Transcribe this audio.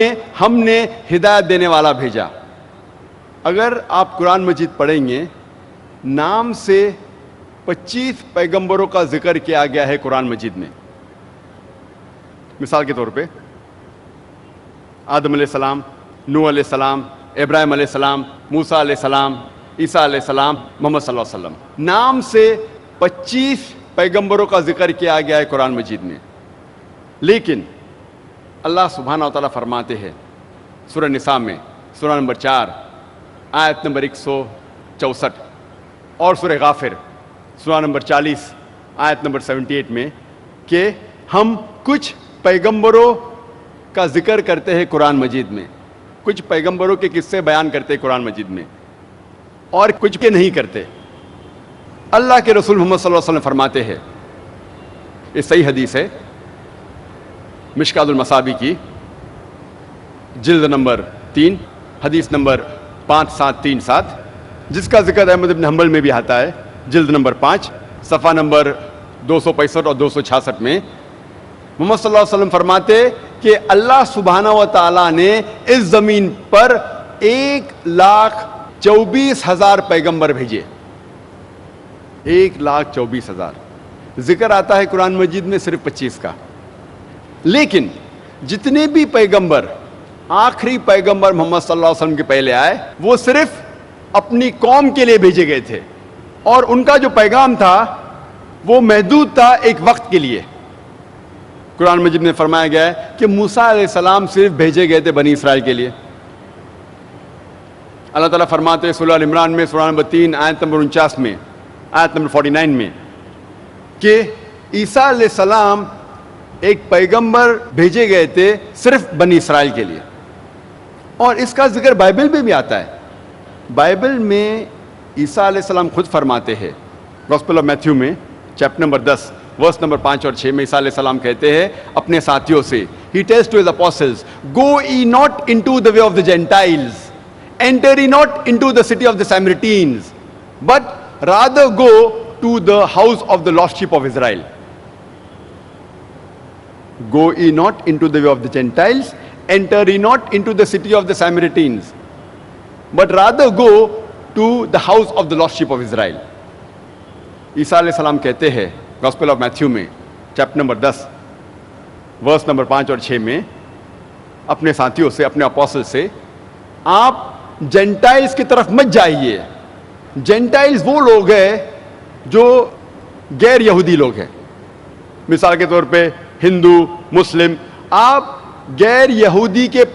ہم نے ہدایت دینے والا بھیجا. اگر آپ قرآن مجید پڑھیں گے, نام سے 25 پیغمبروں کا ذکر کیا گیا ہے قرآن مجید میں. مثال کے طور پہ آدم علیہ السلام, نوح علیہ السلام, ابراہیم علیہ السلام, موسیٰ علیہ السلام, عیسیٰ علیہ السلام, محمد صلی اللہ علیہ وسلم. نام سے 25 پیغمبروں کا ذکر کیا گیا ہے قرآن مجید میں. لیکن اللہ سبحانہ و تعالیٰ فرماتے ہیں سورہ نساء میں, سورہ نمبر 4 آیت نمبر 164, اور سورہ غافر سورہ نمبر 40 آیت نمبر 78 میں کہ ہم کچھ پیغمبروں کا ذکر کرتے ہیں قرآن مجید میں, کچھ پیغمبروں کے قصے بیان کرتے ہیں قرآن مجید میں, اور کچھ کے نہیں کرتے. اللہ کے رسول محمد صلی اللہ علیہ وسلم فرماتے ہیں, یہ صحیح حدیث ہے, مشکات المصابیح کی جلد نمبر 3 حدیث نمبر 5737, جس کا ذکر احمد بن حنبل میں بھی آتا ہے, جلد نمبر 5 صفحہ نمبر 265 اور 266 میں. محمد صلی اللہ علیہ وسلم فرماتے کہ اللہ سبحانہ و تعالیٰ نے اس زمین پر 1,24,000 پیغمبر بھیجے. 1,24,000. ذکر آتا ہے قرآن مجید میں صرف 25 کا. لیکن جتنے بھی پیغمبر, آخری پیغمبر محمد صلی اللہ علیہ وسلم کے پہلے آئے, وہ صرف اپنی قوم کے لیے بھیجے گئے تھے, اور ان کا جو پیغام تھا وہ محدود تھا ایک وقت کے لیے. قرآن مجید میں فرمایا گیا ہے کہ موسیٰ علیہ السلام صرف بھیجے گئے تھے بنی اسرائیل کے لیے. اللہ تعالیٰ فرماتے ہیں سورہ ال عمران میں سورہ نمبر 3 آیت نمبر 49 میں, آیت نمبر 49 میں کہ عیسیٰ علیہ السلام ایک پیغمبر بھیجے گئے تھے صرف بنی اسرائیل کے لیے. اور اس کا ذکر بائبل میں بھی آتا ہے. بائبل میں عیسیٰ علیہ السلام خود فرماتے ہیں, گوسپل آف میتھیو میں چیپٹر نمبر 10 ورس نمبر 5 اور 6 میں عیسیٰ علیہ السلام کہتے ہیں اپنے ساتھیوں سے, He tells to his apostles, Go ye not into the way of the Gentiles, enter ye not into the city of the Samaritans, but rather go to the house of the lost sheep of Israel. Go ye not into the way of the Gentiles, enter ye not into the city of the Samaritans, but rather go to the house of the lost sheep of Israel. عیسیٰ علیہ السلام کہتے ہیں gospel of Matthew میں chapter number 10 verse number 5 اور 6 میں اپنے ساتھیوں سے, اپنے اپوسل سے, آپ جینٹائلز کی طرف مت جائیے. جینٹائلز وہ لوگ ہیں جو غیر یہودی لوگ ہیں. مثال کے طور پہ ہندو, مسلم, آپ غیر یہودی کے